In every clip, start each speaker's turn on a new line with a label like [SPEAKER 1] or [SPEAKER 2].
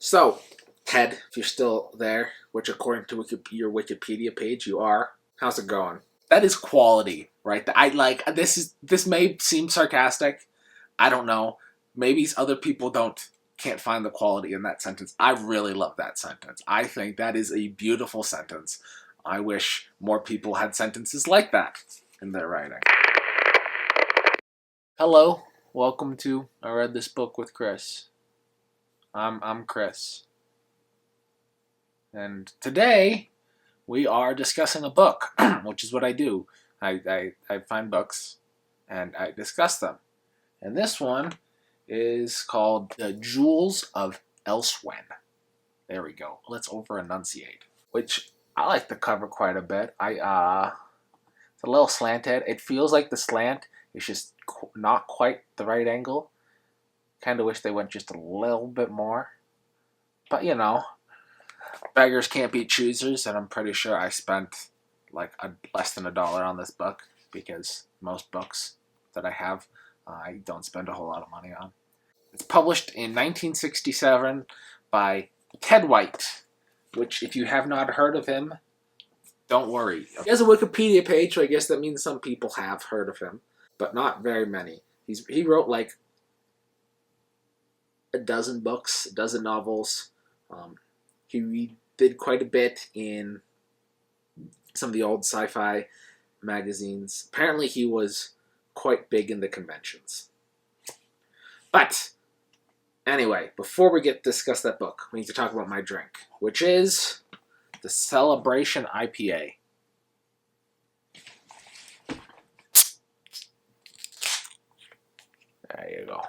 [SPEAKER 1] So, Ted, if you're still there, which according to your Wikipedia page you are, how's it going? That is quality, right? I like this may seem sarcastic. I don't know. Maybe other people can't find the quality in that sentence. I really love that sentence. I think that is a beautiful sentence. I wish more people had sentences like that in their writing. Hello, welcome to I Read This Book with Chris. I'm Chris. And today we are discussing a book, which is what I do. I find books and I discuss them. And this one is called Jewels of Elsewhen. There we go. Let's over enunciate. Which I like the cover quite a bit. It's a little slanted. It feels like the slant is just not quite the right angle. Kind of wish they went just a little bit more. But you know, beggars can't be choosers, and I'm pretty sure I spent like less than $1 on this book because most books that I have, I don't spend a whole lot of money on. It's published in 1967 by Ted White, which if you have not heard of him, don't worry. He has a Wikipedia page, so I guess that means some people have heard of him, but not very many. He wrote like a dozen books, a dozen novels. He did quite a bit in some of the old sci-fi magazines. Apparently he was quite big in the conventions. But anyway, before we discuss that book, we need to talk about my drink, which is the Celebration IPA. There you go.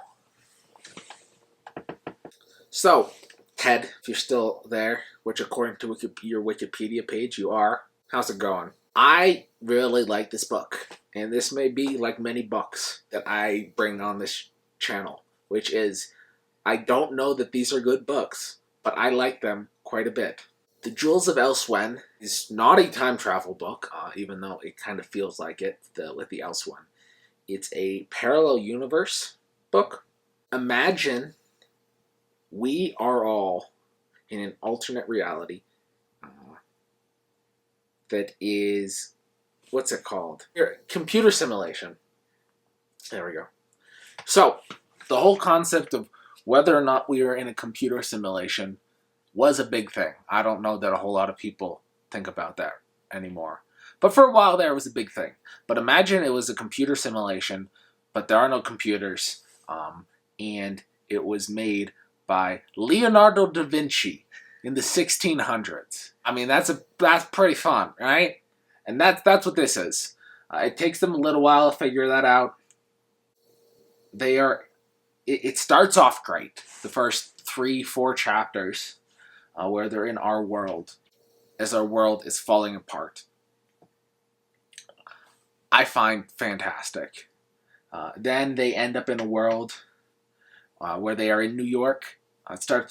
[SPEAKER 1] So, Ted, if you're still there, which according to your Wikipedia page you are, how's it going? I really like this book, and this may be like many books that I bring on this channel, which is, I don't know that these are good books, but I like them quite a bit. The Jewels of Elsewhen is not a time travel book, even though it kind of feels like it with the Elsewhen. It's a parallel universe book. Imagine we are all in an alternate reality that is, what's it called? Computer simulation. There we go. So, the whole concept of whether or not we are in a computer simulation was a big thing. I don't know that a whole lot of people think about that anymore. But for a while there, it was a big thing. But imagine it was a computer simulation, but there are no computers, and it was made by Leonardo da Vinci in the 1600s. I mean, that's pretty fun, right? And that's what this is. It takes them a little while to figure that out. It starts off great. The first 3-4 chapters, where they're in our world, as our world is falling apart, I find fantastic. Then they end up in a world where they are in New York.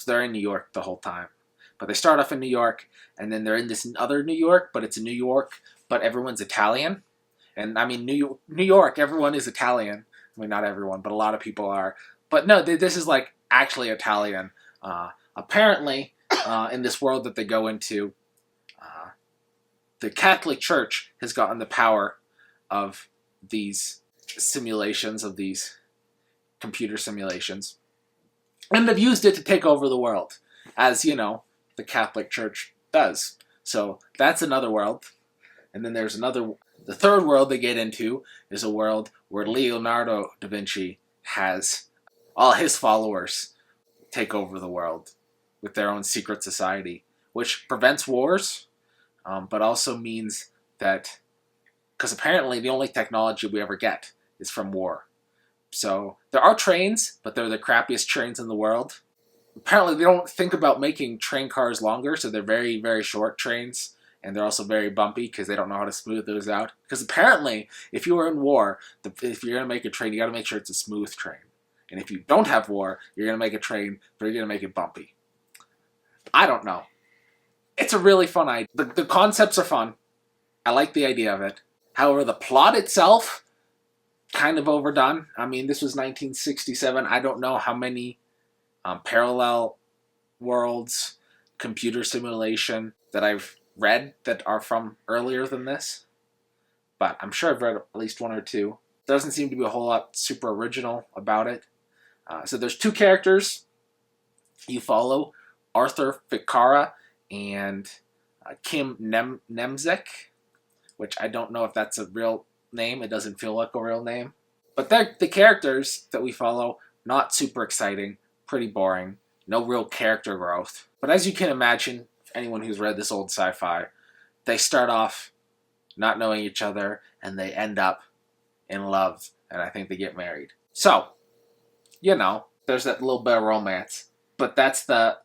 [SPEAKER 1] They're in New York the whole time. But they start off in New York, and then they're in this other New York, but it's a New York, but everyone's Italian. And I mean, New York, everyone is Italian. I mean, not everyone, but a lot of people are. But no, this is like actually Italian. Apparently, in this world that they go into, the Catholic Church has gotten the power of these simulations, of these computer simulations, and they've used it to take over the world, as you know, the Catholic Church does. So that's another world. And then there's the third world they get into is a world where Leonardo da Vinci has all his followers take over the world with their own secret society, which prevents wars, but also means that, because apparently the only technology we ever get is from war. So there are trains, but they're the crappiest trains in the world. Apparently they don't think about making train cars longer, so they're very, very short trains, and they're also very bumpy because they don't know how to smooth those out. Because apparently, if you are in war, if you're going to make a train, you got to make sure it's a smooth train. And if you don't have war, you're going to make a train, but you're going to make it bumpy. I don't know. It's a really fun idea. The concepts are fun. I like the idea of it. However, the plot itself, kind of overdone. I mean, this was 1967. I don't know how many parallel worlds computer simulation that I've read that are from earlier than this, but I'm sure I've read at least one or two. Doesn't seem to be a whole lot super original about it. So there's two characters you follow, Arthur Ficara and Kim Nemzik, which I don't know if that's a real name. It doesn't feel like a real name. But they're the characters that we follow, not super exciting, pretty boring, no real character growth. But as you can imagine, anyone who's read this old sci-fi, they start off not knowing each other and they end up in love, and I think they get married. So, there's that little bit of romance. But that's the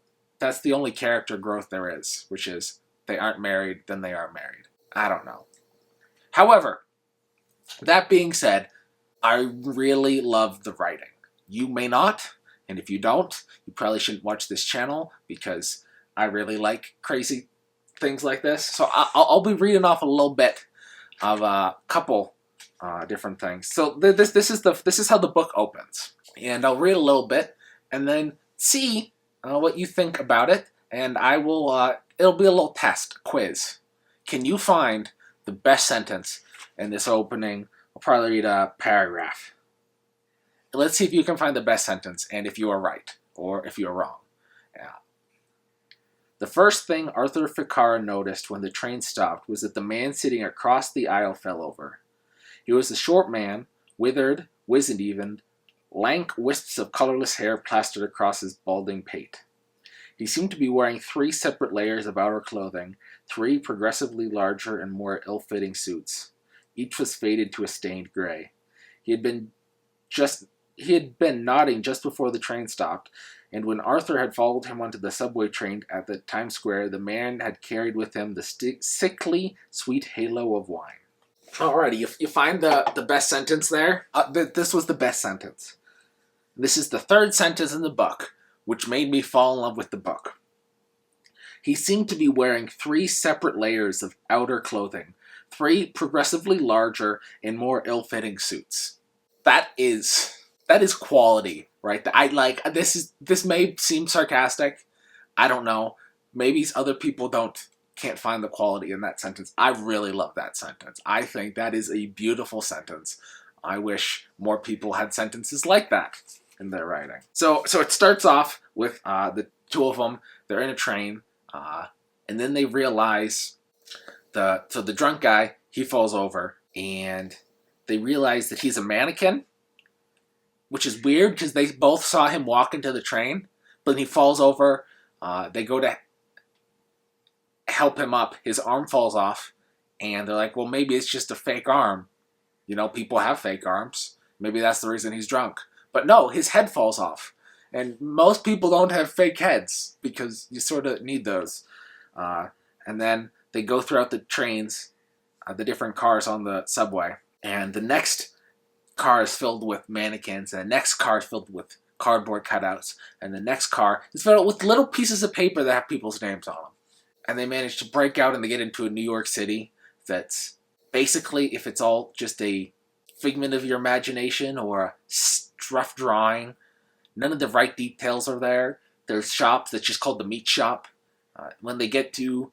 [SPEAKER 1] only character growth there is, which is they aren't married, then they are married. I don't know. However, that being said, I really love the writing. You may not, and if you don't, you probably shouldn't watch this channel because I really like crazy things like this. So I'll be reading off a little bit of a couple different things. So this is how the book opens, and I'll read a little bit and then see what you think about it, and I will. It'll be a little test quiz. Can you find the best sentence in this opening? I'll probably read a paragraph. Let's see if you can find the best sentence and if you are right or if you are wrong. Yeah. The first thing Arthur Ficara noticed when the train stopped was that the man sitting across the aisle fell over. He was a short man, withered, wizened-evened, lank wisps of colorless hair plastered across his balding pate. He seemed to be wearing 3 separate layers of outer clothing, 3 progressively larger and more ill-fitting suits. Each was faded to a stained gray. He had been nodding just before the train stopped, and when Arthur had followed him onto the subway train at the Times Square, the man had carried with him the sickly, sweet halo of wine. Alrighty, you find the best sentence there? This was the best sentence. This is the 3rd sentence in the book, which made me fall in love with the book. He seemed to be wearing 3 separate layers of outer clothing, 3 progressively larger and more ill-fitting suits. That is quality, right? This may seem sarcastic. I don't know. Maybe other people can't find the quality in that sentence. I really love that sentence. I think that is a beautiful sentence. I wish more people had sentences like that in their writing. So it starts off with the two of them. They're in a train, and then they realize the drunk guy, he falls over, and they realize that he's a mannequin, which is weird because they both saw him walk into the train, but he falls over. They go to help him up. His arm falls off, and they're like, well, maybe it's just a fake arm. People have fake arms. Maybe that's the reason he's drunk. But no, his head falls off. And most people don't have fake heads because you sort of need those. And then they go throughout the trains, the different cars on the subway. And the next car is filled with mannequins. And the next car is filled with cardboard cutouts. And the next car is filled with little pieces of paper that have people's names on them. And they manage to break out and they get into a New York City that's basically, if it's all just a figment of your imagination or a rough drawing, none of the right details are there. There's shops that's just called the meat shop. When they get to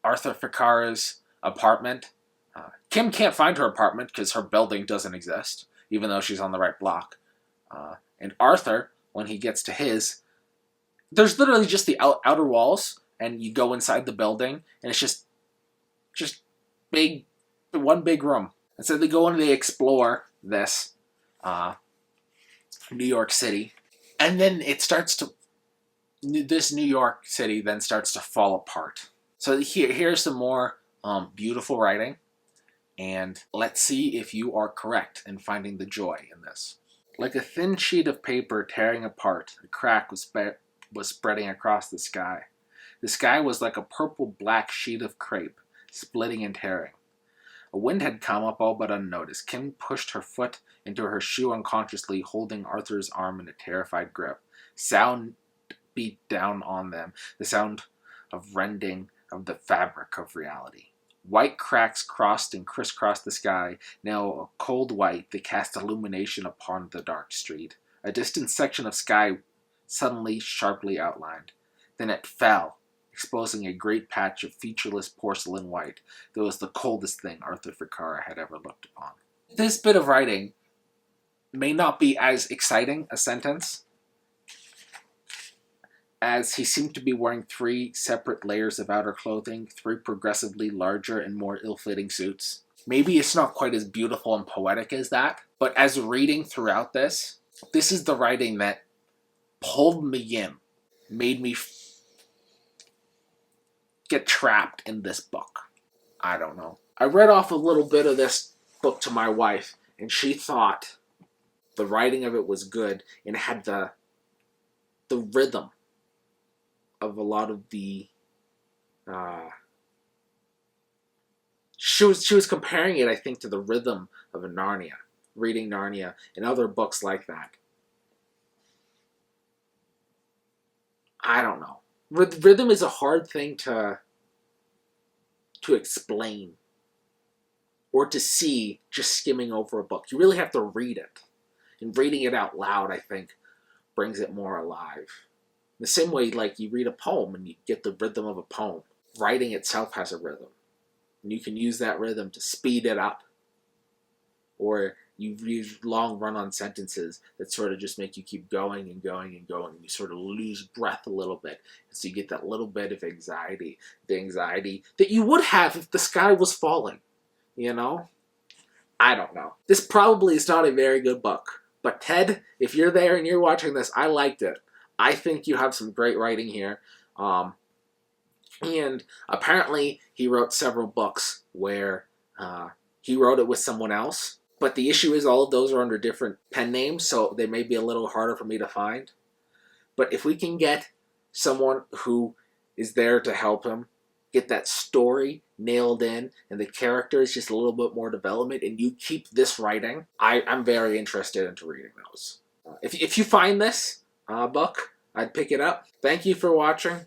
[SPEAKER 1] Arthur Ficara's apartment, Kim can't find her apartment because her building doesn't exist, even though she's on the right block. And Arthur, when he gets to his, there's literally just the outer walls, and you go inside the building, and it's just big, one big room. And so they go and they explore this New York City, and then this New York City then starts to fall apart. So here's some more beautiful writing, and let's see if you are correct in finding the joy in this. Like a thin sheet of paper tearing apart, a crack was spreading across the sky. The sky was like a purple-black sheet of crepe, splitting and tearing. A wind had come up all but unnoticed. Kim pushed her foot into her shoe unconsciously, holding Arthur's arm in a terrified grip. Sound beat down on them, the sound of rending of the fabric of reality. White cracks crossed and crisscrossed the sky, now a cold white that cast illumination upon the dark street. A distant section of sky suddenly sharply outlined. Then it fell, exposing a great patch of featureless porcelain white that was the coldest thing Arthur Ficara had ever looked upon. This bit of writing may not be as exciting a sentence, as he seemed to be wearing 3 separate layers of outer clothing, 3 progressively larger and more ill-fitting suits. Maybe it's not quite as beautiful and poetic as that, but as reading throughout this is the writing that pulled me in, made me get trapped in this book. I don't know. I read off a little bit of this book to my wife, and she thought the writing of it was good, and it had the rhythm of a lot of the she was comparing it, I think, to the rhythm of a Narnia, reading Narnia and other books like that. I don't know. Rhythm is a hard thing to explain or to see just skimming over a book. You really have to read it. And reading it out loud, I think, brings it more alive. The same way, like, you read a poem and you get the rhythm of a poem. Writing itself has a rhythm. And you can use that rhythm to speed it up. Or you use long run-on sentences that sort of just make you keep going and going and going. And you sort of lose breath a little bit. And so you get that little bit of anxiety. The anxiety that you would have if the sky was falling. You know? I don't know. This probably is not a very good book. But Ted, if you're there and you're watching this, I liked it. I think you have some great writing here. And apparently he wrote several books where he wrote it with someone else. But the issue is all of those are under different pen names, so they may be a little harder for me to find. But if we can get someone who is there to help him get that story nailed in and the characters just a little bit more development, and you keep this writing, I'm very interested into reading those. If you find this book, I'd pick it up. Thank you for watching.